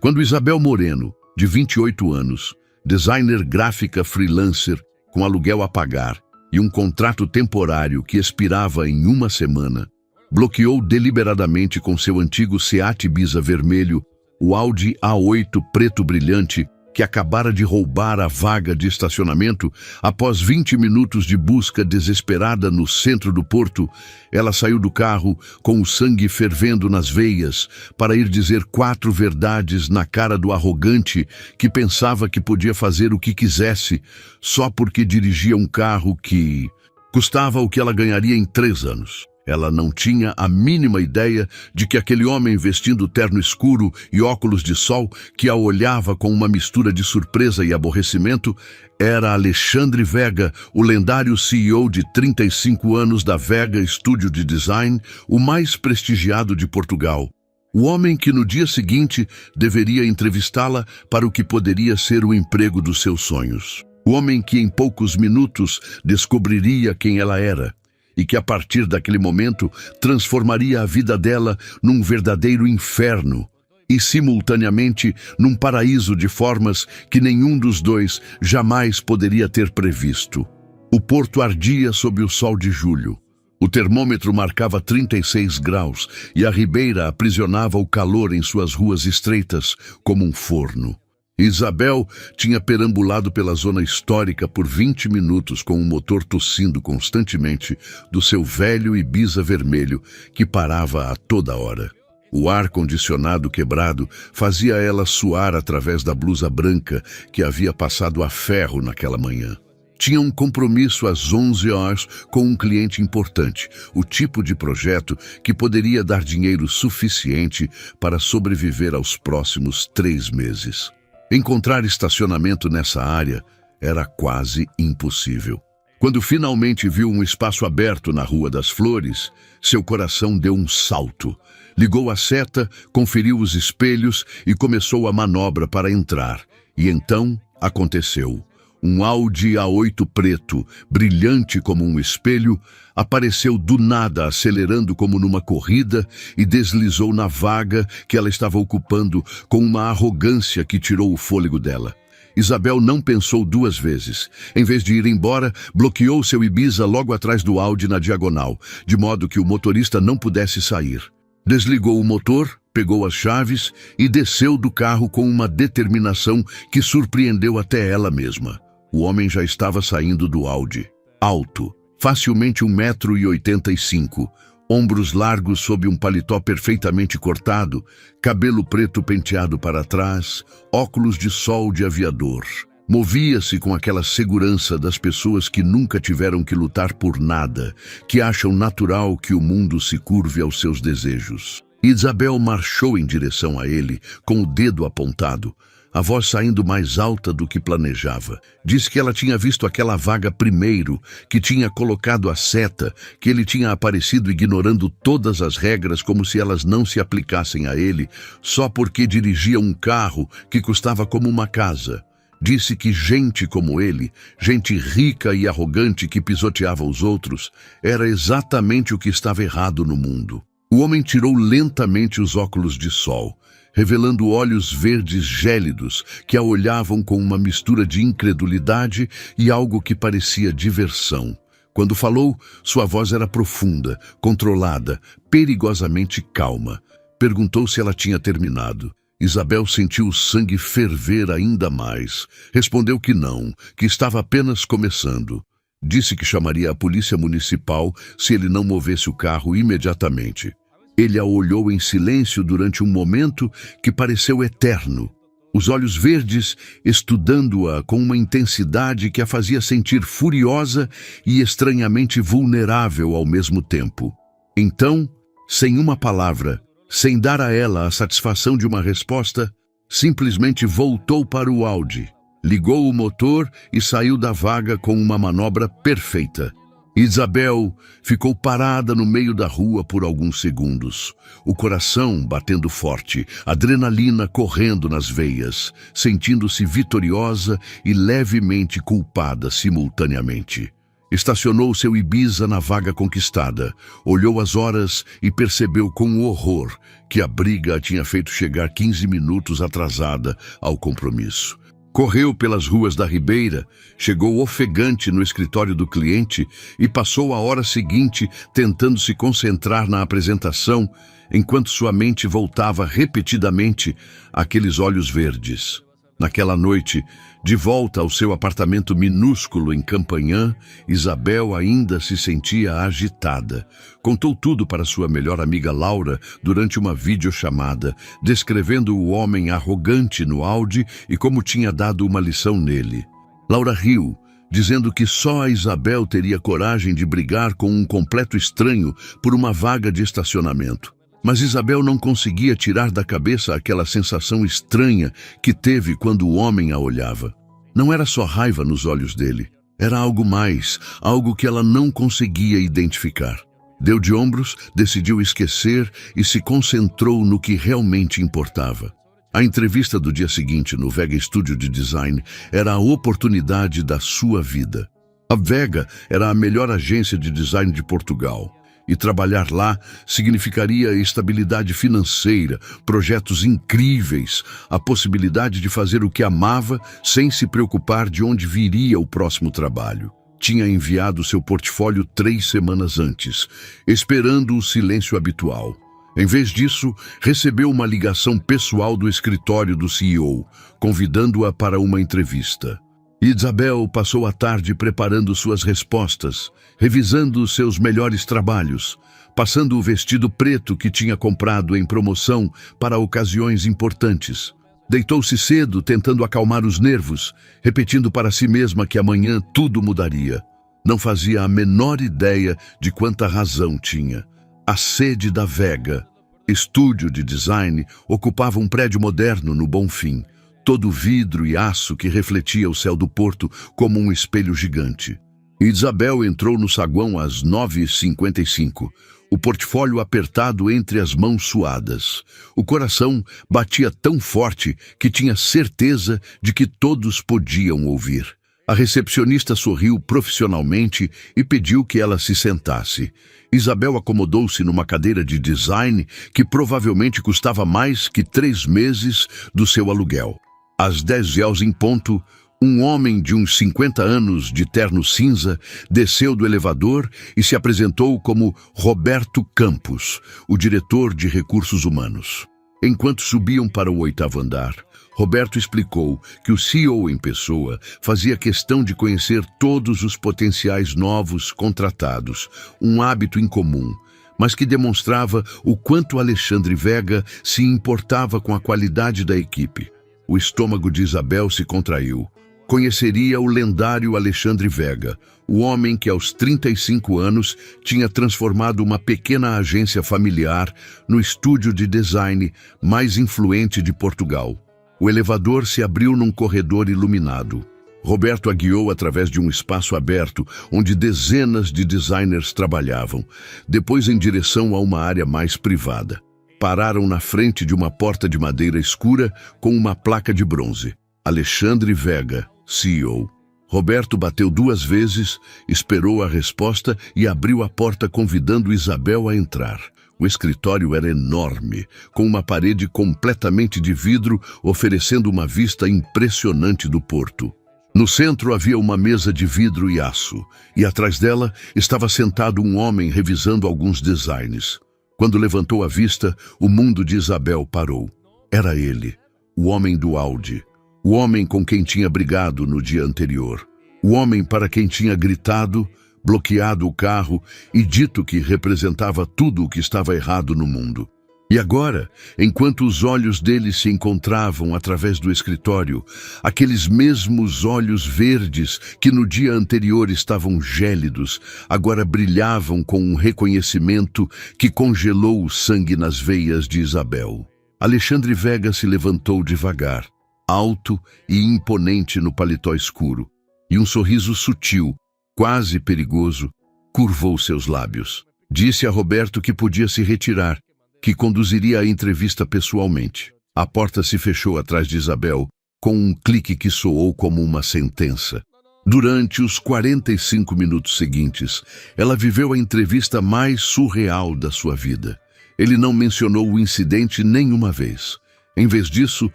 Quando Isabel Moreno, de 28 anos, designer gráfica freelancer com aluguel a pagar e um contrato temporário que expirava em uma semana, bloqueou deliberadamente com seu antigo Seat Ibiza vermelho o Audi A8 preto brilhante que acabara de roubar a vaga de estacionamento. Após 20 minutos de busca desesperada no centro do porto, ela saiu do carro com o sangue fervendo nas veias para ir dizer 4 verdades na cara do arrogante que pensava que podia fazer o que quisesse só porque dirigia um carro que custava o que ela ganharia em 3 anos. Ela não tinha a mínima ideia de que aquele homem vestindo terno escuro e óculos de sol, que a olhava com uma mistura de surpresa e aborrecimento, era Alexandre Vega, o lendário CEO de 35 anos da Vega Estúdio de Design, o mais prestigiado de Portugal. O homem que no dia seguinte deveria entrevistá-la para o que poderia ser o emprego dos seus sonhos. O homem que em poucos minutos descobriria quem ela era e que a partir daquele momento transformaria a vida dela num verdadeiro inferno e simultaneamente num paraíso de formas que nenhum dos dois jamais poderia ter previsto. O porto ardia sob o sol de julho. O termômetro marcava 36 graus e a ribeira aprisionava o calor em suas ruas estreitas como um forno. Isabel tinha perambulado pela zona histórica por 20 minutos com o motor tossindo constantemente do seu velho Ibiza vermelho que parava a toda hora. O ar-condicionado quebrado fazia ela suar através da blusa branca que havia passado a ferro naquela manhã. Tinha um compromisso às 11 horas com um cliente importante, o tipo de projeto que poderia dar dinheiro suficiente para sobreviver aos próximos 3 meses. Encontrar estacionamento nessa área era quase impossível. Quando finalmente viu um espaço aberto na Rua das Flores, seu coração deu um salto. Ligou a seta, conferiu os espelhos e começou a manobra para entrar. E então aconteceu. Um Audi A8 preto, brilhante como um espelho, apareceu do nada acelerando como numa corrida e deslizou na vaga que ela estava ocupando com uma arrogância que tirou o fôlego dela. Isabel não pensou 2 vezes. Em vez de ir embora, bloqueou seu Ibiza logo atrás do Audi na diagonal, de modo que o motorista não pudesse sair. Desligou o motor, pegou as chaves e desceu do carro com uma determinação que surpreendeu até ela mesma. O homem já estava saindo do Audi. Alto, facilmente 1,85 m, ombros largos sob um paletó perfeitamente cortado, cabelo preto penteado para trás, óculos de sol de aviador. Movia-se com aquela segurança das pessoas que nunca tiveram que lutar por nada, que acham natural que o mundo se curve aos seus desejos. Isabel marchou em direção a ele, com o dedo apontado, a voz saindo mais alta do que planejava. Disse que ela tinha visto aquela vaga primeiro, que tinha colocado a seta, que ele tinha aparecido ignorando todas as regras como se elas não se aplicassem a ele, só porque dirigia um carro que custava como uma casa. Disse que gente como ele, gente rica e arrogante que pisoteava os outros, era exatamente o que estava errado no mundo. O homem tirou lentamente os óculos de sol, revelando olhos verdes gélidos que a olhavam com uma mistura de incredulidade e algo que parecia diversão. Quando falou, sua voz era profunda, controlada, perigosamente calma. Perguntou se ela tinha terminado. Isabel sentiu o sangue ferver ainda mais. Respondeu que não, que estava apenas começando. Disse que chamaria a polícia municipal se ele não movesse o carro imediatamente. Ele a olhou em silêncio durante um momento que pareceu eterno, os olhos verdes estudando-a com uma intensidade que a fazia sentir furiosa e estranhamente vulnerável ao mesmo tempo. Então, sem uma palavra, sem dar a ela a satisfação de uma resposta, simplesmente voltou para o Audi, ligou o motor e saiu da vaga com uma manobra perfeita. Isabel ficou parada no meio da rua por alguns segundos, o coração batendo forte, adrenalina correndo nas veias, sentindo-se vitoriosa e levemente culpada simultaneamente. Estacionou seu Ibiza na vaga conquistada, olhou as horas e percebeu com horror que a briga a tinha feito chegar 15 minutos atrasada ao compromisso. Correu pelas ruas da Ribeira, chegou ofegante no escritório do cliente e passou a hora seguinte tentando se concentrar na apresentação, enquanto sua mente voltava repetidamente àqueles olhos verdes. Naquela noite, de volta ao seu apartamento minúsculo em Campanhã, Isabel ainda se sentia agitada. Contou tudo para sua melhor amiga Laura durante uma videochamada, descrevendo o homem arrogante no Audi e como tinha dado uma lição nele. Laura riu, dizendo que só a Isabel teria coragem de brigar com um completo estranho por uma vaga de estacionamento. Mas Isabel não conseguia tirar da cabeça aquela sensação estranha que teve quando o homem a olhava. Não era só raiva nos olhos dele, era algo mais, algo que ela não conseguia identificar. Deu de ombros, decidiu esquecer e se concentrou no que realmente importava. A entrevista do dia seguinte no Vega Studio de Design era a oportunidade da sua vida. A Vega era a melhor agência de design de Portugal. E trabalhar lá significaria estabilidade financeira, projetos incríveis, a possibilidade de fazer o que amava sem se preocupar de onde viria o próximo trabalho. Tinha enviado seu portfólio 3 semanas antes, esperando o silêncio habitual. Em vez disso, recebeu uma ligação pessoal do escritório do CEO, convidando-a para uma entrevista. Isabel passou a tarde preparando suas respostas, revisando seus melhores trabalhos, passando o vestido preto que tinha comprado em promoção para ocasiões importantes. Deitou-se cedo, tentando acalmar os nervos, repetindo para si mesma que amanhã tudo mudaria. Não fazia a menor ideia de quanta razão tinha. A sede da Vega, estúdio de design, ocupava um prédio moderno no Bonfim, todo vidro e aço que refletia o céu do porto como um espelho gigante. Isabel entrou no saguão às 9h55, o portfólio apertado entre as mãos suadas. O coração batia tão forte que tinha certeza de que todos podiam ouvir. A recepcionista sorriu profissionalmente e pediu que ela se sentasse. Isabel acomodou-se numa cadeira de design que provavelmente custava mais que 3 meses do seu aluguel. Às 10h em ponto, um homem de uns 50 anos de terno cinza desceu do elevador e se apresentou como Roberto Campos, o diretor de recursos humanos. Enquanto subiam para o 8º andar, Roberto explicou que o CEO em pessoa fazia questão de conhecer todos os potenciais novos contratados, um hábito incomum, mas que demonstrava o quanto Alexandre Vega se importava com a qualidade da equipe. O estômago de Isabel se contraiu. Conheceria o lendário Alexandre Vega, o homem que aos 35 anos tinha transformado uma pequena agência familiar no estúdio de design mais influente de Portugal. O elevador se abriu num corredor iluminado. Roberto a guiou através de um espaço aberto onde dezenas de designers trabalhavam, depois em direção a uma área mais privada. Pararam na frente de uma porta de madeira escura com uma placa de bronze. Alexandre Vega, CEO. Roberto bateu 2 vezes, esperou a resposta e abriu a porta convidando Isabel a entrar. O escritório era enorme, com uma parede completamente de vidro, oferecendo uma vista impressionante do porto. No centro havia uma mesa de vidro e aço, e atrás dela estava sentado um homem revisando alguns designs. Quando levantou a vista, o mundo de Isabel parou. Era ele, o homem do Audi, o homem com quem tinha brigado no dia anterior, o homem para quem tinha gritado, bloqueado o carro e dito que representava tudo o que estava errado no mundo. E agora, enquanto os olhos dele se encontravam através do escritório, aqueles mesmos olhos verdes que no dia anterior estavam gélidos, agora brilhavam com um reconhecimento que congelou o sangue nas veias de Isabel. Alexandre Vega se levantou devagar, alto e imponente no paletó escuro, e um sorriso sutil, quase perigoso, curvou seus lábios. Disse a Roberto que podia se retirar, que conduziria a entrevista pessoalmente. A porta se fechou atrás de Isabel, com um clique que soou como uma sentença. Durante os 45 minutos seguintes, ela viveu a entrevista mais surreal da sua vida. Ele não mencionou o incidente nenhuma vez. Em vez disso,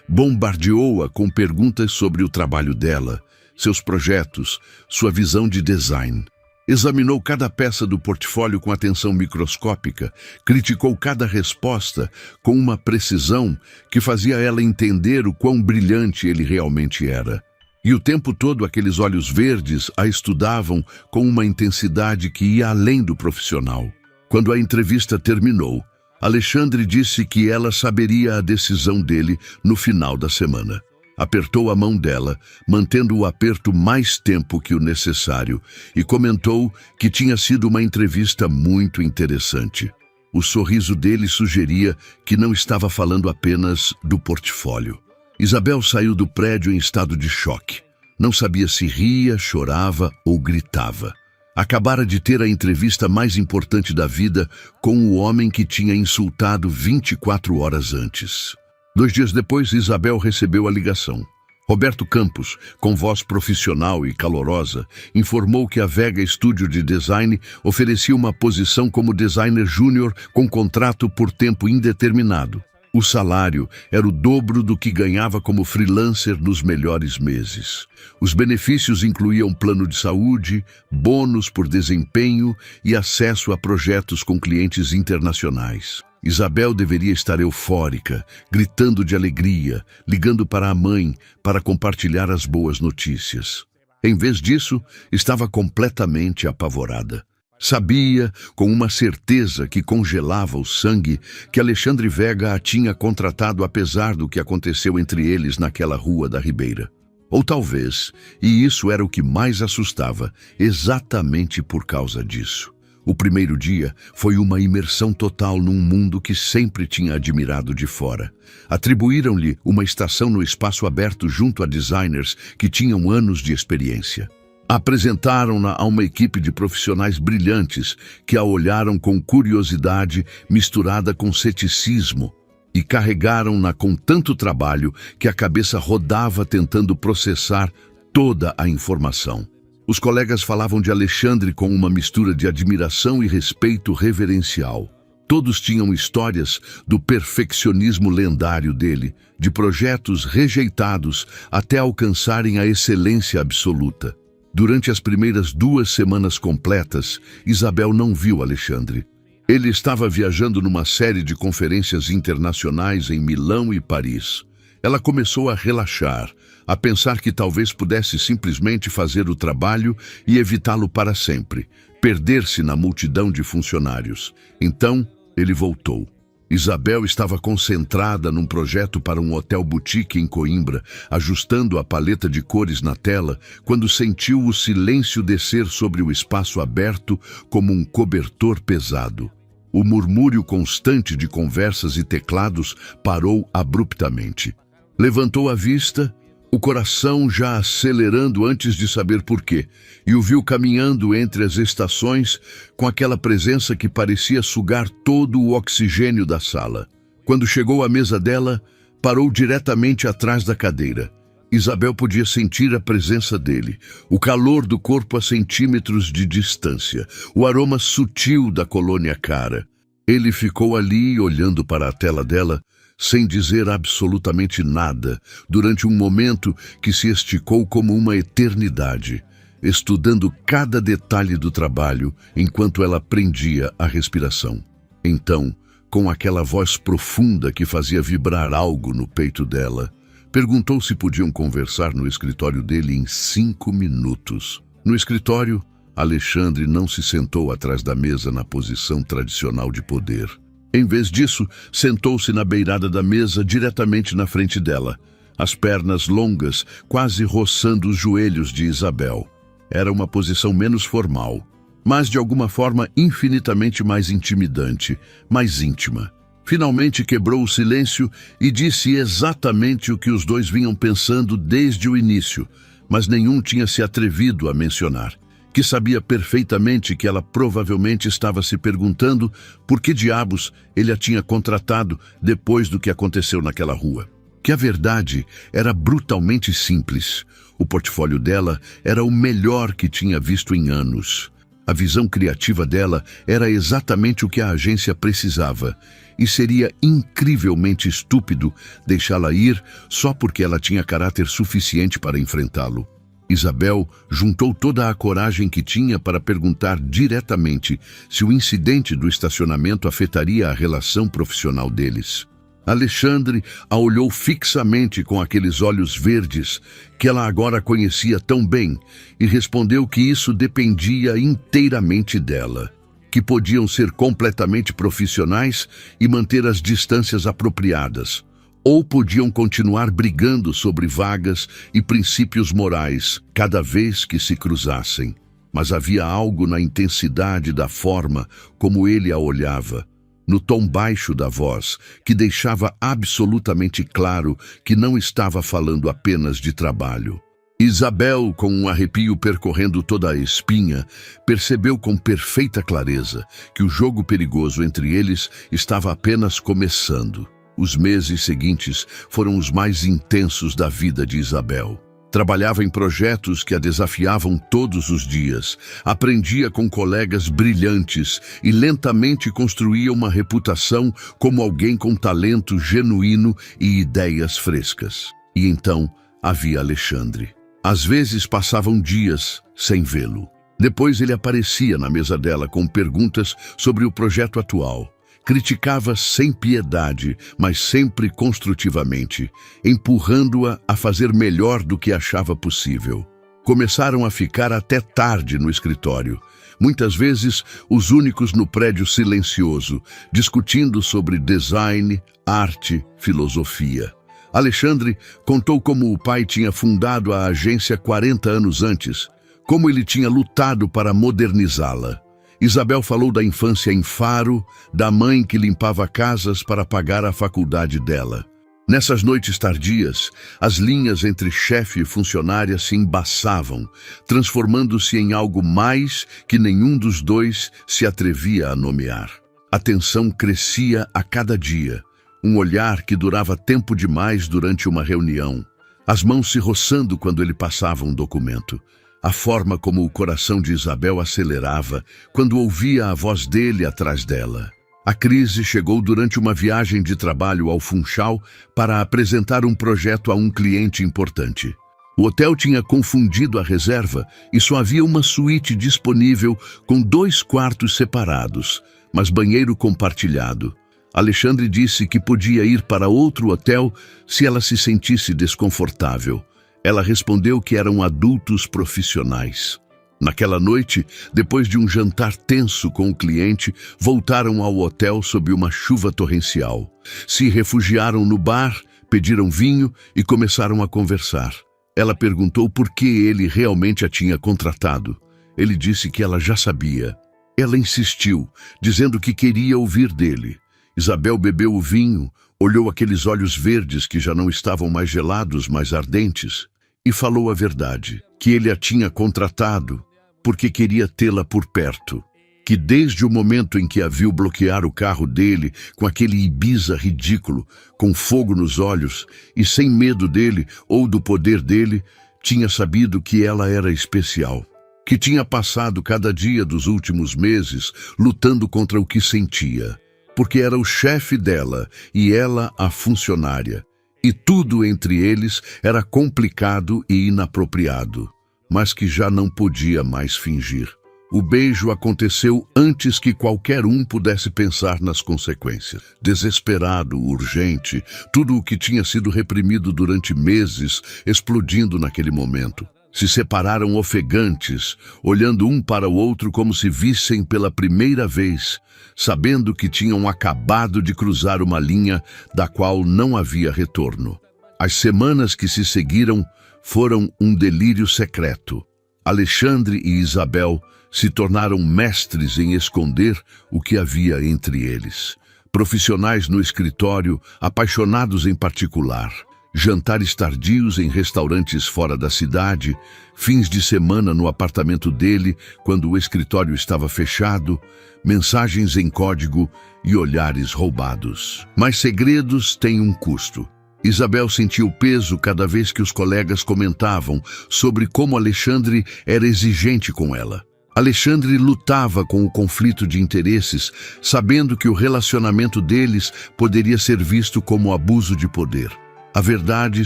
bombardeou-a com perguntas sobre o trabalho dela, seus projetos, sua visão de design. Examinou cada peça do portfólio com atenção microscópica, criticou cada resposta com uma precisão que fazia ela entender o quão brilhante ele realmente era. E o tempo todo aqueles olhos verdes a estudavam com uma intensidade que ia além do profissional. Quando a entrevista terminou, Alexandre disse que ela saberia a decisão dele no final da semana. Apertou a mão dela, mantendo o aperto mais tempo que o necessário, e comentou que tinha sido uma entrevista muito interessante. O sorriso dele sugeria que não estava falando apenas do portfólio. Isabel saiu do prédio em estado de choque. Não sabia se ria, chorava ou gritava. Acabara de ter a entrevista mais importante da vida com o homem que tinha insultado 24 horas antes. 2 dias depois, Isabel recebeu a ligação. Roberto Campos, com voz profissional e calorosa, informou que a Vega Studio de Design oferecia uma posição como designer júnior com contrato por tempo indeterminado. O salário era o dobro do que ganhava como freelancer nos melhores meses. Os benefícios incluíam plano de saúde, bônus por desempenho e acesso a projetos com clientes internacionais. Isabel deveria estar eufórica, gritando de alegria, ligando para a mãe para compartilhar as boas notícias. Em vez disso, estava completamente apavorada. Sabia, com uma certeza que congelava o sangue, que Alexandre Vega a tinha contratado apesar do que aconteceu entre eles naquela rua da Ribeira. Ou talvez, e isso era o que mais assustava, exatamente por causa disso. O primeiro dia foi uma imersão total num mundo que sempre tinha admirado de fora. Atribuíram-lhe uma estação no espaço aberto junto a designers que tinham anos de experiência. Apresentaram-na a uma equipe de profissionais brilhantes que a olharam com curiosidade misturada com ceticismo e carregaram-na com tanto trabalho que a cabeça rodava tentando processar toda a informação. Os colegas falavam de Alexandre com uma mistura de admiração e respeito reverencial. Todos tinham histórias do perfeccionismo lendário dele, de projetos rejeitados até alcançarem a excelência absoluta. Durante as primeiras 2 semanas completas, Isabel não viu Alexandre. Ele estava viajando numa série de conferências internacionais em Milão e Paris. Ela começou a relaxar, a pensar que talvez pudesse simplesmente fazer o trabalho e evitá-lo para sempre, perder-se na multidão de funcionários. Então, ele voltou. Isabel estava concentrada num projeto para um hotel boutique em Coimbra, ajustando a paleta de cores na tela, quando sentiu o silêncio descer sobre o espaço aberto como um cobertor pesado. O murmúrio constante de conversas e teclados parou abruptamente. Levantou a vista, o coração já acelerando antes de saber por quê, e o viu caminhando entre as estações com aquela presença que parecia sugar todo o oxigênio da sala. Quando chegou à mesa dela, parou diretamente atrás da cadeira. Isabel podia sentir a presença dele, o calor do corpo a centímetros de distância, o aroma sutil da colônia cara. Ele ficou ali olhando para a tela dela, sem dizer absolutamente nada, durante um momento que se esticou como uma eternidade, estudando cada detalhe do trabalho enquanto ela prendia a respiração. Então, com aquela voz profunda que fazia vibrar algo no peito dela, perguntou se podiam conversar no escritório dele em 5 minutos. No escritório, Alexandre não se sentou atrás da mesa na posição tradicional de poder. Em vez disso, sentou-se na beirada da mesa diretamente na frente dela, as pernas longas, quase roçando os joelhos de Isabel. Era uma posição menos formal, mas de alguma forma infinitamente mais intimidante, mais íntima. Finalmente quebrou o silêncio e disse exatamente o que os dois vinham pensando desde o início, mas nenhum tinha se atrevido a mencionar. Que sabia perfeitamente que ela provavelmente estava se perguntando por que diabos ele a tinha contratado depois do que aconteceu naquela rua. que a verdade era brutalmente simples. O portfólio dela era o melhor que tinha visto em anos. A visão criativa dela era exatamente o que a agência precisava, e seria incrivelmente estúpido deixá-la ir só porque ela tinha caráter suficiente para enfrentá-lo. Isabel juntou toda a coragem que tinha para perguntar diretamente se o incidente do estacionamento afetaria a relação profissional deles. Alexandre a olhou fixamente com aqueles olhos verdes que ela agora conhecia tão bem e respondeu que isso dependia inteiramente dela, que podiam ser completamente profissionais e manter as distâncias apropriadas, ou podiam continuar brigando sobre vagas e princípios morais cada vez que se cruzassem. Mas havia algo na intensidade da forma como ele a olhava, no tom baixo da voz, que deixava absolutamente claro que não estava falando apenas de trabalho. Isabel, com um arrepio percorrendo toda a espinha, percebeu com perfeita clareza que o jogo perigoso entre eles estava apenas começando. Os meses seguintes foram os mais intensos da vida de Isabel. Trabalhava em projetos que a desafiavam todos os dias, aprendia com colegas brilhantes e lentamente construía uma reputação como alguém com talento genuíno e ideias frescas. E então havia Alexandre. Às vezes passavam dias sem vê-lo. Depois ele aparecia na mesa dela com perguntas sobre o projeto atual. Criticava sem piedade, mas sempre construtivamente, empurrando-a a fazer melhor do que achava possível. Começaram a ficar até tarde no escritório, muitas vezes os únicos no prédio silencioso, discutindo sobre design, arte, filosofia. Alexandre contou como o pai tinha fundado a agência 40 anos antes, como ele tinha lutado para modernizá-la. Isabel falou da infância em Faro, da mãe que limpava casas para pagar a faculdade dela. Nessas noites tardias, as linhas entre chefe e funcionária se embaçavam, transformando-se em algo mais que nenhum dos dois se atrevia a nomear. A tensão crescia a cada dia, um olhar que durava tempo demais durante uma reunião, as mãos se roçando quando ele passava um documento. A forma como o coração de Isabel acelerava quando ouvia a voz dele atrás dela. A crise chegou durante uma viagem de trabalho ao Funchal para apresentar um projeto a um cliente importante. O hotel tinha confundido a reserva e só havia uma suíte disponível com 2 quartos separados, mas banheiro compartilhado. Alexandre disse que podia ir para outro hotel se ela se sentisse desconfortável. Ela respondeu que eram adultos profissionais. Naquela noite, depois de um jantar tenso com o cliente, voltaram ao hotel sob uma chuva torrencial. Se refugiaram no bar, pediram vinho e começaram a conversar. Ela perguntou por que ele realmente a tinha contratado. Ele disse que ela já sabia. Ela insistiu, dizendo que queria ouvir dele. Isabel bebeu o vinho, olhou aqueles olhos verdes que já não estavam mais gelados, mas ardentes, e falou a verdade, que ele a tinha contratado porque queria tê-la por perto, que desde o momento em que a viu bloquear o carro dele com aquele Ibiza ridículo, com fogo nos olhos e sem medo dele ou do poder dele, tinha sabido que ela era especial, que tinha passado cada dia dos últimos meses lutando contra o que sentia, porque era o chefe dela e ela a funcionária. E tudo entre eles era complicado e inapropriado, mas que já não podia mais fingir. O beijo aconteceu antes que qualquer um pudesse pensar nas consequências. Desesperado, urgente, tudo o que tinha sido reprimido durante meses, explodindo naquele momento. Se separaram ofegantes, olhando um para o outro como se vissem pela primeira vez, sabendo que tinham acabado de cruzar uma linha da qual não havia retorno. As semanas que se seguiram foram um delírio secreto. Alexandre e Isabel se tornaram mestres em esconder o que havia entre eles. Profissionais no escritório, apaixonados em particular. Jantares tardios em restaurantes fora da cidade, fins de semana no apartamento dele quando o escritório estava fechado, mensagens em código e olhares roubados. Mas segredos têm um custo. Isabel sentia o peso cada vez que os colegas comentavam sobre como Alexandre era exigente com ela. Alexandre lutava com o conflito de interesses, sabendo que o relacionamento deles poderia ser visto como abuso de poder. A verdade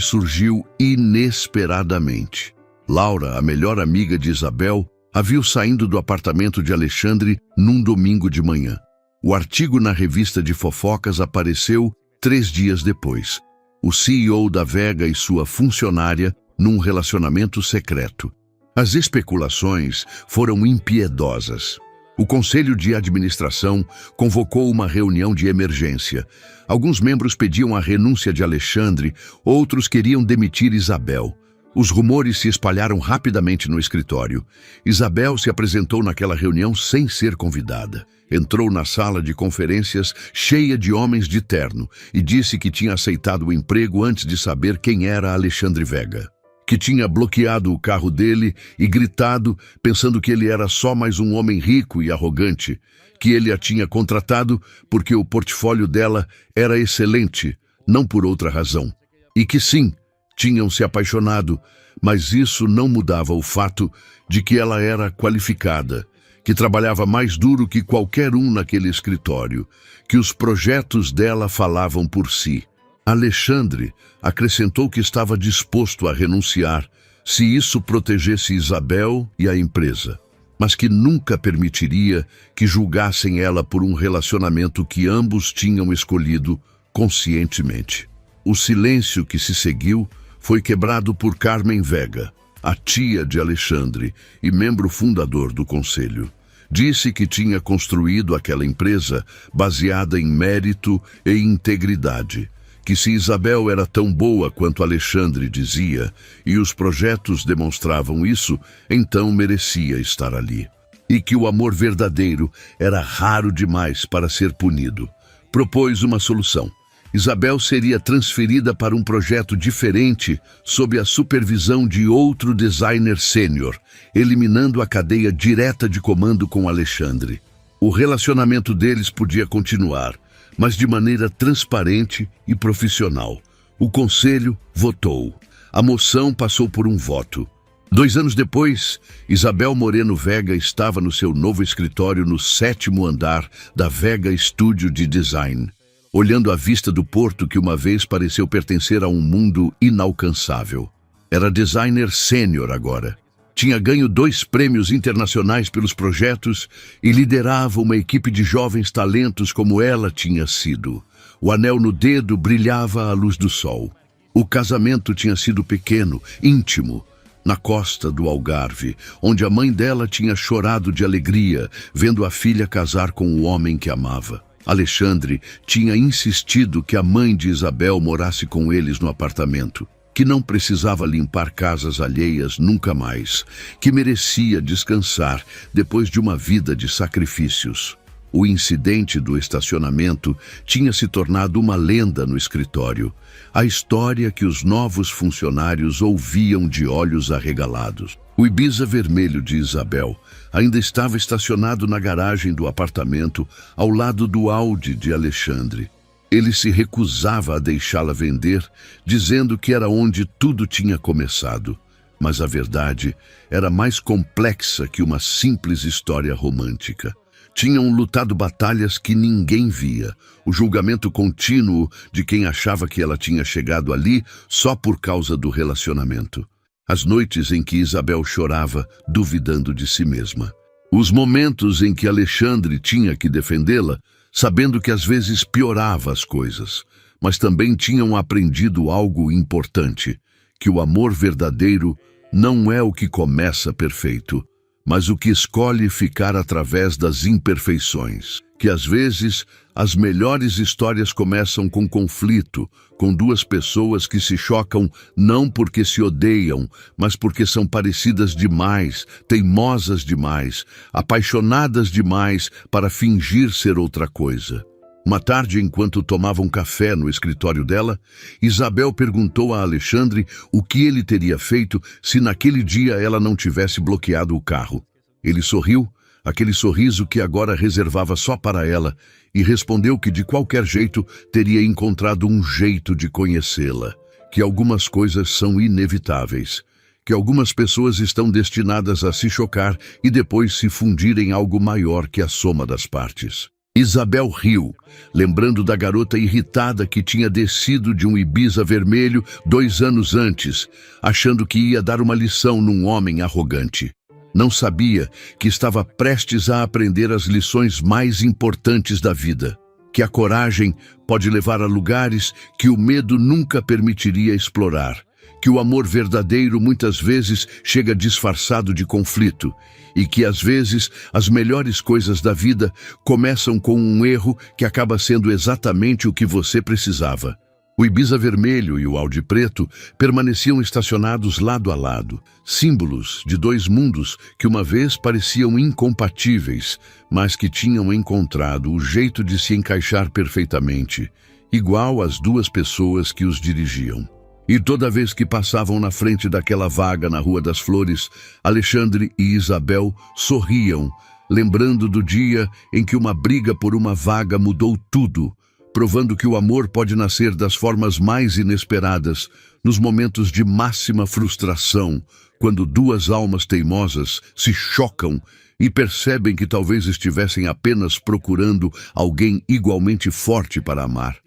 surgiu inesperadamente. Laura, a melhor amiga de Isabel, a viu saindo do apartamento de Alexandre num domingo de manhã. O artigo na revista de fofocas apareceu 3 dias depois. O CEO da Vega e sua funcionária num relacionamento secreto. As especulações foram impiedosas. O Conselho de Administração convocou uma reunião de emergência. Alguns membros pediam a renúncia de Alexandre, outros queriam demitir Isabel. Os rumores se espalharam rapidamente no escritório. Isabel se apresentou naquela reunião sem ser convidada. Entrou na sala de conferências cheia de homens de terno e disse que tinha aceitado o emprego antes de saber quem era Alexandre Vega. Que tinha bloqueado o carro dele e gritado, pensando que ele era só mais um homem rico e arrogante, que ele a tinha contratado porque o portfólio dela era excelente, não por outra razão. E que sim, tinham se apaixonado, mas isso não mudava o fato de que ela era qualificada, que trabalhava mais duro que qualquer um naquele escritório, que os projetos dela falavam por si. Alexandre acrescentou que estava disposto a renunciar se isso protegesse Isabel e a empresa, mas que nunca permitiria que julgassem ela por um relacionamento que ambos tinham escolhido conscientemente. O silêncio que se seguiu foi quebrado por Carmen Vega, a tia de Alexandre e membro fundador do conselho. Disse que tinha construído aquela empresa baseada em mérito e integridade, que se Isabel era tão boa quanto Alexandre dizia, e os projetos demonstravam isso, então merecia estar ali. E que o amor verdadeiro era raro demais para ser punido. Propôs uma solução. Isabel seria transferida para um projeto diferente sob a supervisão de outro designer sênior, eliminando a cadeia direta de comando com Alexandre. O relacionamento deles podia continuar, mas de maneira transparente e profissional. O conselho votou. A moção passou por um voto. 2 anos depois, Isabel Moreno Vega estava no seu novo escritório no 7º andar da Vega Studio de Design, olhando a vista do porto que uma vez pareceu pertencer a um mundo inalcançável. Era designer sênior agora. Tinha ganho 2 prêmios internacionais pelos projetos e liderava uma equipe de jovens talentos como ela tinha sido. O anel no dedo brilhava à luz do sol. O casamento tinha sido pequeno, íntimo, na costa do Algarve, onde a mãe dela tinha chorado de alegria, vendo a filha casar com o homem que amava. Alexandre tinha insistido que a mãe de Isabel morasse com eles no apartamento, que não precisava limpar casas alheias nunca mais, que merecia descansar depois de uma vida de sacrifícios. O incidente do estacionamento tinha se tornado uma lenda no escritório, a história que os novos funcionários ouviam de olhos arregalados. O Ibiza vermelho de Isabel ainda estava estacionado na garagem do apartamento ao lado do Audi de Alexandre. Ele se recusava a deixá-la vender, dizendo que era onde tudo tinha começado. Mas a verdade era mais complexa que uma simples história romântica. Tinham lutado batalhas que ninguém via, o julgamento contínuo de quem achava que ela tinha chegado ali só por causa do relacionamento. As noites em que Isabel chorava, duvidando de si mesma. Os momentos em que Alexandre tinha que defendê-la, sabendo que às vezes piorava as coisas, mas também tinham aprendido algo importante, que o amor verdadeiro não é o que começa perfeito, mas o que escolhe ficar através das imperfeições, que às vezes as melhores histórias começam com conflito, com 2 pessoas que se chocam não porque se odeiam, mas porque são parecidas demais, teimosas demais, apaixonadas demais para fingir ser outra coisa. Uma tarde, enquanto tomavam café no escritório dela, Isabel perguntou a Alexandre o que ele teria feito se naquele dia ela não tivesse bloqueado o carro. Ele sorriu, aquele sorriso que agora reservava só para ela, e respondeu que de qualquer jeito teria encontrado um jeito de conhecê-la, que algumas coisas são inevitáveis, que algumas pessoas estão destinadas a se chocar e depois se fundir em algo maior que a soma das partes. Isabel riu, lembrando da garota irritada que tinha descido de um Ibiza vermelho 2 anos antes, achando que ia dar uma lição num homem arrogante. Não sabia que estava prestes a aprender as lições mais importantes da vida, que a coragem pode levar a lugares que o medo nunca permitiria explorar, que o amor verdadeiro muitas vezes chega disfarçado de conflito e que às vezes as melhores coisas da vida começam com um erro que acaba sendo exatamente o que você precisava. O Ibiza vermelho e o Audi preto permaneciam estacionados lado a lado, símbolos de dois mundos que uma vez pareciam incompatíveis, mas que tinham encontrado o jeito de se encaixar perfeitamente, igual às duas pessoas que os dirigiam. E toda vez que passavam na frente daquela vaga na Rua das Flores, Alexandre e Isabel sorriam, lembrando do dia em que uma briga por uma vaga mudou tudo, provando que o amor pode nascer das formas mais inesperadas, nos momentos de máxima frustração, quando duas almas teimosas se chocam e percebem que talvez estivessem apenas procurando alguém igualmente forte para amar.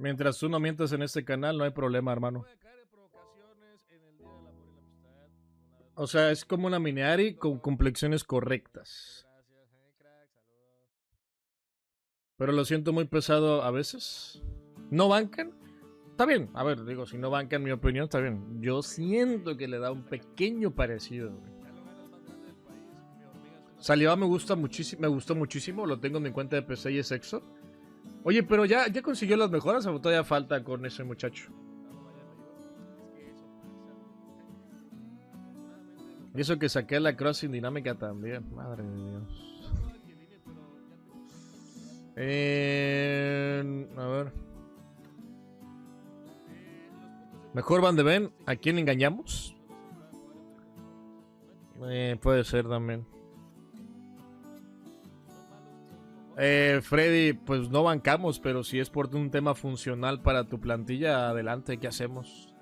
Mientras tú no mientas en este canal, no hay problema, hermano. O sea, es como una Miniari con complexiones correctas. Pero lo siento muy pesado a veces. ¿No bancan? Está bien. A ver, digo, si no bancan mi opinión, está bien. Yo siento que le da un pequeño parecido. Saliva me gustó muchísimo. Lo tengo en mi cuenta de PC y es sexo. Oye, pero ya consiguió las mejoras o todavía falta con ese muchacho. Y eso que saqué la crossing dinámica también. Madre de Dios. A ver. Mejor Van de Ven. ¿A quién engañamos? Puede ser también. Freddy, pues no bancamos, pero si es por un tema funcional para tu plantilla, adelante, ¿qué hacemos?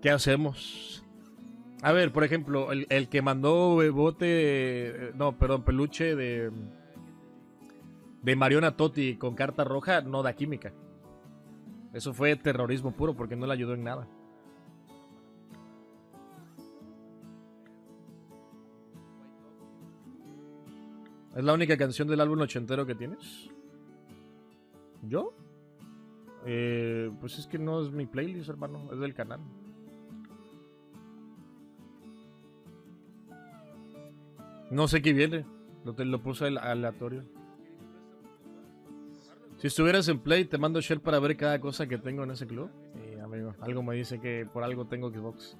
¿Qué hacemos? A ver, por ejemplo, el que mandó peluche de Mariona Totti con carta roja, no da química. Eso fue terrorismo puro porque no le ayudó en nada. ¿Es la única canción del álbum ochentero que tienes? ¿Yo? Pues es que no es mi playlist, hermano. Es del canal. No sé qué viene. Lo puse aleatorio. Si estuvieras en Play, te mando shell para ver cada cosa que tengo en ese club. Amigo, algo me dice que por algo tengo Xbox.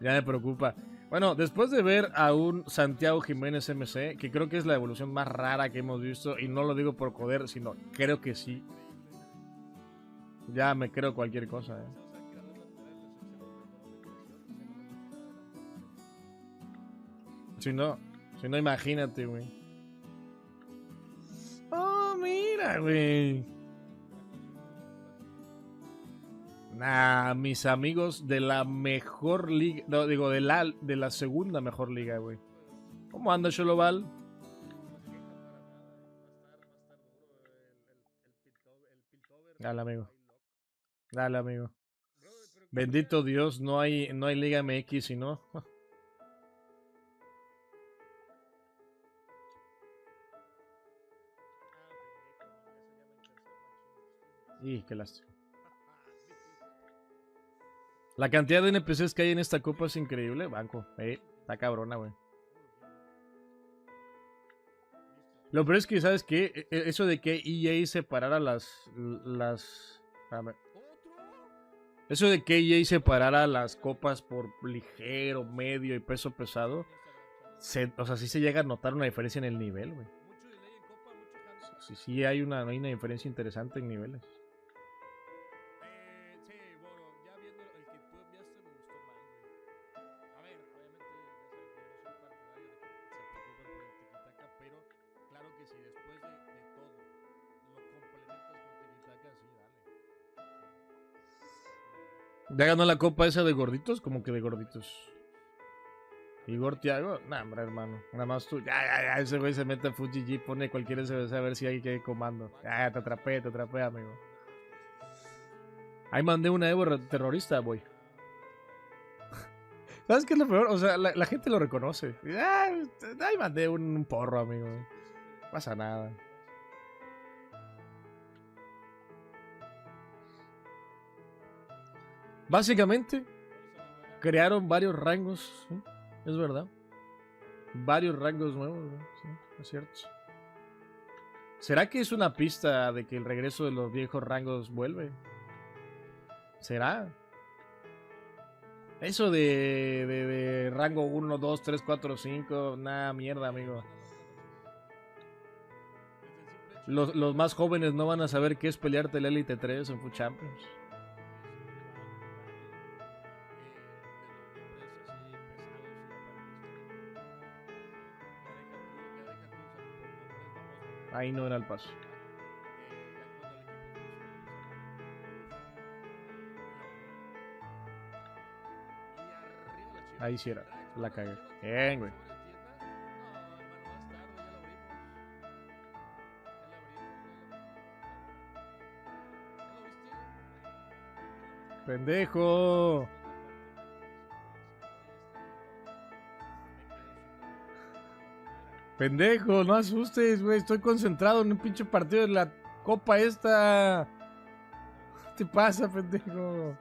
Ya me preocupa. Bueno, después de ver a un Santiago Jiménez MC, que creo que es la evolución más rara que hemos visto, y no lo digo por joder, sino creo que sí. Ya me creo cualquier cosa, Si no, imagínate, güey. Oh, mira, güey. Nah, mis amigos de la mejor liga. No, digo, de la segunda mejor liga, güey. ¿Cómo anda, Choloval? Dale, amigo. Dale, amigo. Bendito Dios, no hay Liga MX, sino. Y qué lástima. La cantidad de NPCs que hay en esta copa es increíble, banco. Está cabrona, güey. Lo peor es que, ¿sabes qué? Eso de que EA separara Eso de que EA separara las copas por ligero, medio y peso pesado O sea, sí se llega a notar una diferencia en el nivel, güey. Sí, sí hay una diferencia interesante en niveles. ¿Ya ganó la copa esa de gorditos? Como que de gorditos. Igor Thiago, nah, hombre, hermano. Nada más tú. Ya. Ese güey se mete a FUGG, pone cualquier SBC a ver si hay que comando. Ya, te atrapé, amigo. Ahí mandé una Evo terrorista, boy. ¿Sabes qué es lo peor? O sea, la gente lo reconoce. Ahí mandé un porro, amigo. No pasa nada. Básicamente, crearon varios rangos. ¿Sí? Es verdad. Varios rangos nuevos, sí, es cierto. ¿Será que es una pista de que el regreso de los viejos rangos vuelve? ¿Será? Eso de rango 1, 2, 3, 4, 5, nada, mierda, amigo. Los más jóvenes no van a saber qué es pelearte el Elite 3 en Food Champions. Ahí no era el paso. Ahí sí era. La cagué. Bien, güey. Pendejo. Pendejo, no asustes, güey. Estoy concentrado en un pinche partido de la copa esta. ¿Qué te pasa, pendejo?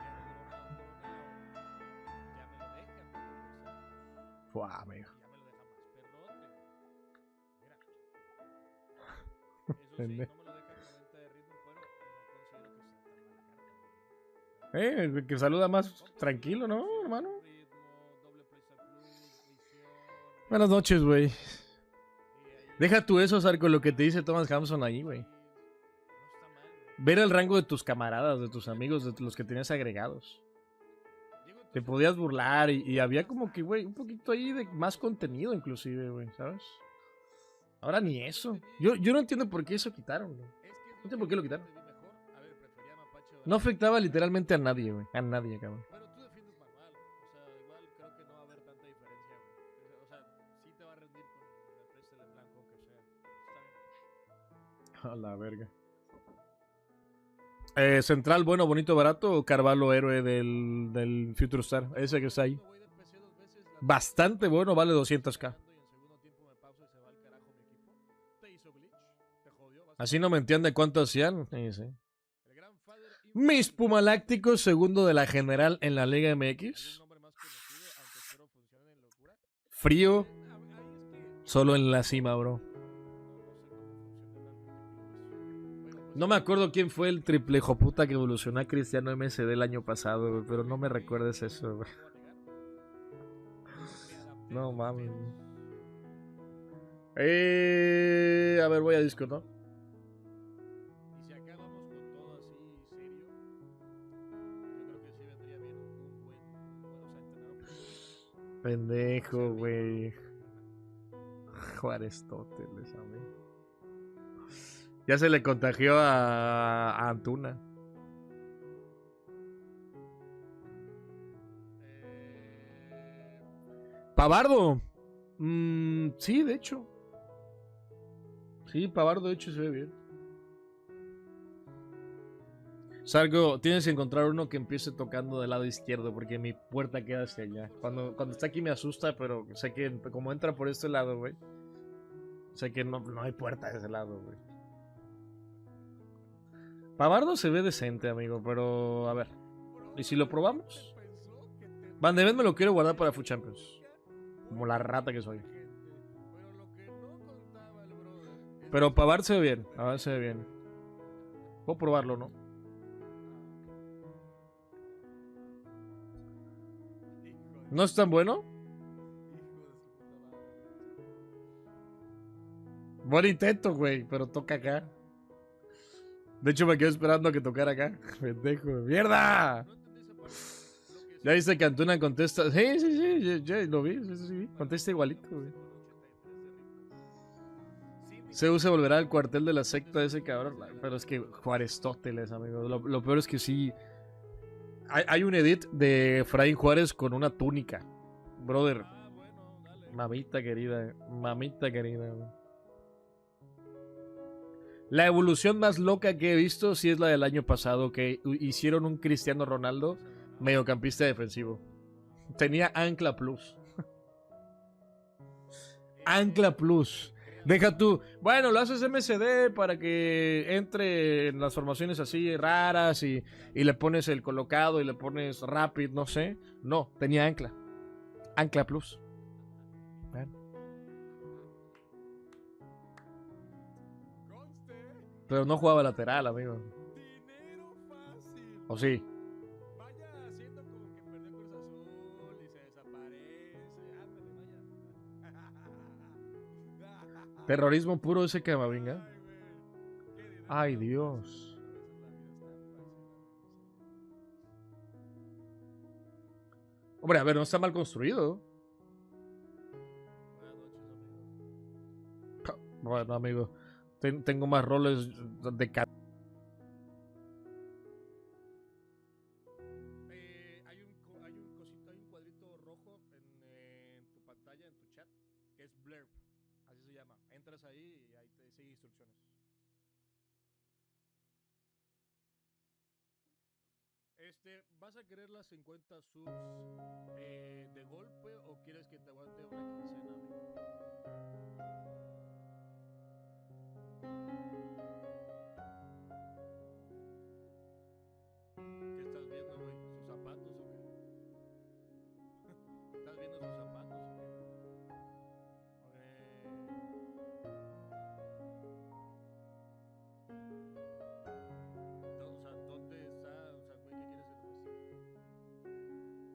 Fuah, amigo. Pendejo. Que saluda más tranquilo, ¿no, hermano? Buenas noches, güey. Deja tú eso, Sarko, lo que te dice Thomas Hampson ahí, güey. Ver el rango de tus camaradas, de tus amigos, de los que tenías agregados. Te podías burlar y había como que, güey, un poquito ahí de más contenido inclusive, güey, ¿sabes? Ahora ni eso. Yo no entiendo por qué eso quitaron, güey. No entiendo por qué lo quitaron. No afectaba literalmente a nadie, güey. A nadie, cabrón. A la verga. Central, bueno, bonito, barato. O Carvalho, héroe del Future Star. Ese que está ahí. Bastante bueno, vale 200k. Así no me entiende cuánto hacían. Sí, sí. Mis Pumalácticos, segundo de la general en la Liga MX. Frío. Solo en la cima, bro. No me acuerdo quién fue el triple hijoputa que evolucionó a Cristiano MSD el año pasado, güey, pero no me recuerdes eso, güey. No mames. A ver, voy a Discord, ¿no? Pendejo, güey. Aristóteles, amigo. Ya se le contagió a Antuna. Pavardo. Sí, de hecho. Sí, Pavardo de hecho se ve bien. Sargo, tienes que encontrar uno que empiece tocando del lado izquierdo porque mi puerta queda hacia allá. Cuando está aquí me asusta, pero sé que como entra por este lado, güey. Sé que no hay puerta de ese lado, güey. Pavardo se ve decente, amigo, pero a ver. ¿Y si lo probamos? Van de Ven me lo quiero guardar para Food Champions. Como la rata que soy. Pero Pavard se ve bien. A ver, se ve bien. Puedo probarlo, ¿no? ¿No es tan bueno? Buen intento, güey, pero toca acá. De hecho, me quedo esperando a que tocara acá. Pendejo, ¡mierda! Ya dice que Antuna contesta. Sí, sí, sí, ya lo vi. Sí, sí, sí. Contesta igualito, güey. Zeus se volverá al cuartel de la secta de ese cabrón. Pero es que Juaristóteles, amigo. Lo peor es que sí. Hay un edit de Fray Juárez con una túnica. Brother. Mamita querida. Mamita querida, güey. La evolución más loca que he visto sí es la del año pasado, que hicieron un Cristiano Ronaldo mediocampista defensivo. Tenía Ancla Plus. Ancla Plus. Deja tú. Bueno, lo haces MCD para que entre en las formaciones así raras y le pones el colocado y le pones Rapid, no sé. No, tenía Ancla. Ancla Plus. Bueno. Pero no jugaba lateral, amigo. ¿O sí? Terrorismo puro ese Camavinga. Ay, Dios. Hombre, a ver, no está mal construido. Bueno, amigo. Tengo más roles de hay un cuadrito rojo en tu pantalla, en tu chat, que es blurb. Así se llama. Entras ahí y ahí te sigue instrucciones. ¿Vas a querer las 50 subs de golpe o quieres que te aguante una quincena, amigo? ¿Qué estás viendo, güey? ¿Sus zapatos o qué? ¿Estás viendo sus zapatos o qué? O sea, ¿dónde está? O sea, güey, ¿qué quieres que te muestre?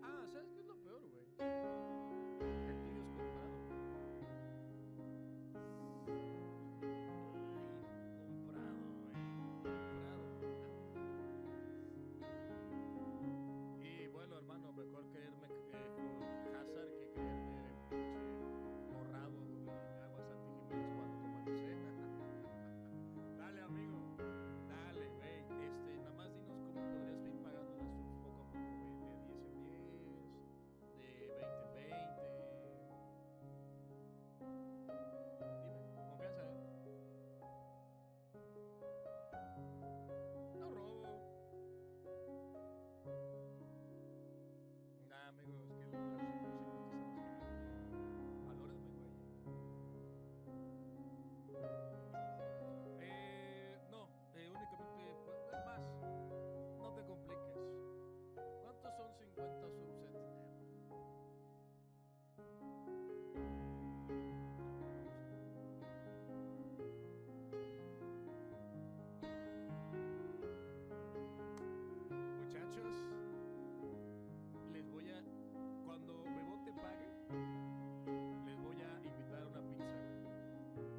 Ah, ¿sabes qué es lo peor, güey? El tuyo es comprado. Comprado, güey. Comprado. Y bueno, hermano, mejor creerme con Hazard que creerme borrado y agua Santi Jiménez jugando como no sé. Dale, amigo. Dale, güey. Nada más dinos cómo podrías ir pagando las subs poco a poco, güey. De 10 en 10, de 20 en 20. Dime, con confianza, ¿eh? No robo. Nah, amigo, es que la subs no sé cuánto está más caro. Valórame, güey. No, únicamente, pues, es más, no te compliques. ¿Cuántos son 50 subs en dinero? Muchachos, les voy a, cuando Bebote pague, les voy a invitar a una pizza, güey.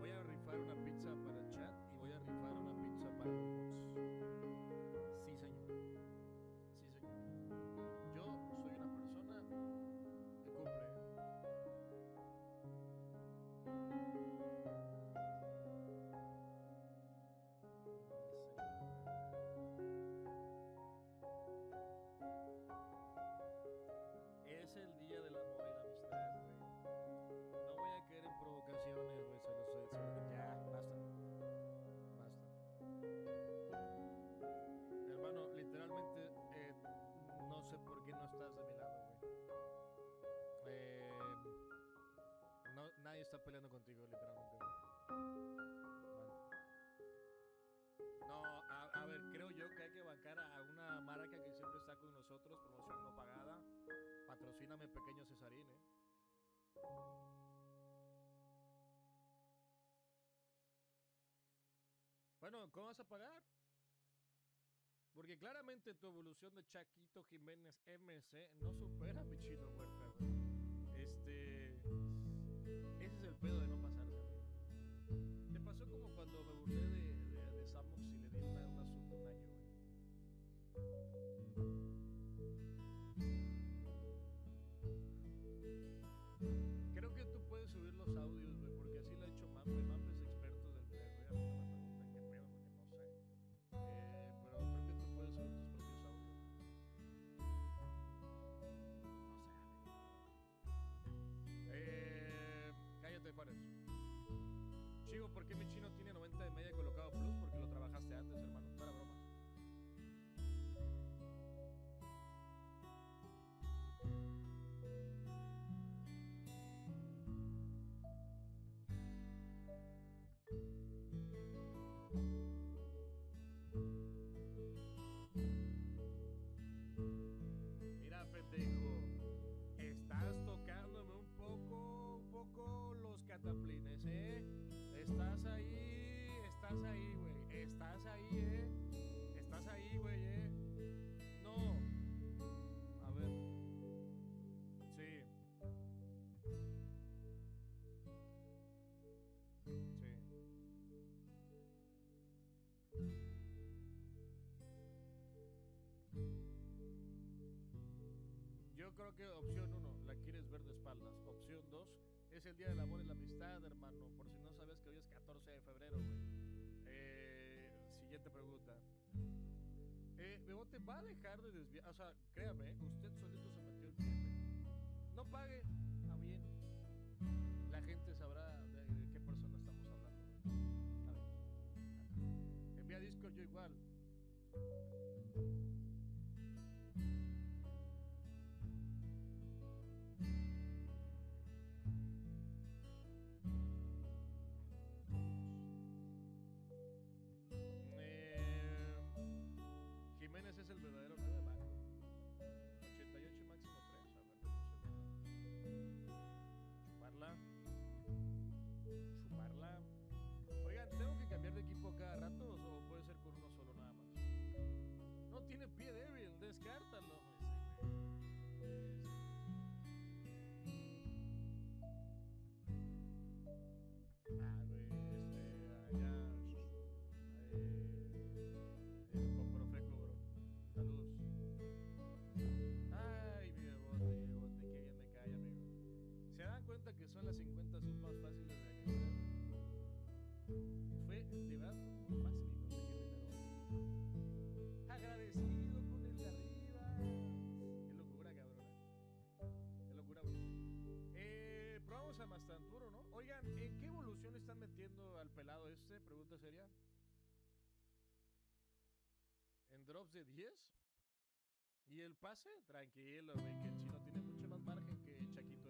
Voy a rifar una pizza para el chat y voy a rifar una pizza para los bots. Sí, señor. Sí, señor. Yo soy una persona que cumple. Es el día del amor y la amistad, güey. No voy a caer en provocaciones, güey. Ya, basta. Basta. Hermano, literalmente, no sé por qué no estás de mi lado, güey. No, nadie está peleando contigo, literalmente, güey. Bueno. No, a ver, creo yo que hay que bancar a una marca que siempre está con nosotros, promoción no pagada. Patrocíname, pequeño Cesarín, ¿eh? Bueno, ¿cómo vas a pagar? Porque claramente tu evolución de Chaquito Jiménez MC no supera a mi chino Huerta, güey. Ese es el pedo de no pasarse, amigo. ¿Qué pasó? como cuando me burlé de Samox y le di un asunto un año, güey. Creo que tú puedes subir los audios, güey, porque así lo ha hecho Mampe. Mampe es experto del perreo. A mí no me preguntan qué pedo, porque no sé. Pero creo que tú puedes subir tus propios audios, güey. No sé. Cállate, Juárez. Chigo, ¿por qué mi chino tiene 90 de media colocado plus? Porque lo trabajaste antes, hermano. Para broma. Mira, pendejo. Estás tocándome un poco los cataplines, ¿eh? Estás ahí, güey. Estás ahí, güey, No. A ver. Sí. Sí. Yo creo que opción 1, la quieres ver de espaldas. Opción 2, es el Día del Amor y la Amistad, hermano. Por si no sabes que hoy es 14 de febrero, güey. Siguiente pregunta. Bebote, ¿va a dejar de desviar? O sea, créame, usted solito se metió el pie, güey. No pague. Está bien. La gente sabrá de qué persona estamos hablando. Está bien. Envía Discord, yo igual. Jiménez es el verdadero 9 banco. 88 máximo 3. A ver, chuparla. Chuparla. Oigan, ¿tengo que cambiar de equipo cada rato o puede ser con uno solo nada más? No tiene pie débil, descártalo. Con Profeco, bro. Saludos. Ay, mi bebote, qué bien me cae, amigo. ¿Se dan cuenta que son las 50 subs más fáciles de generar? Fue de verdad muy fácil conseguir dinero. Agradecido con el de arriba. Qué locura, cabrón. Qué locura, bro. Probamos a Mastanturo, ¿no? Oigan, ¿en qué evolución están metiendo al pelado este? Pregunta seria. ¿En drops de 10? ¿Y el pase? Tranquilo, güey, que el chino tiene mucho más margen que Chaquito.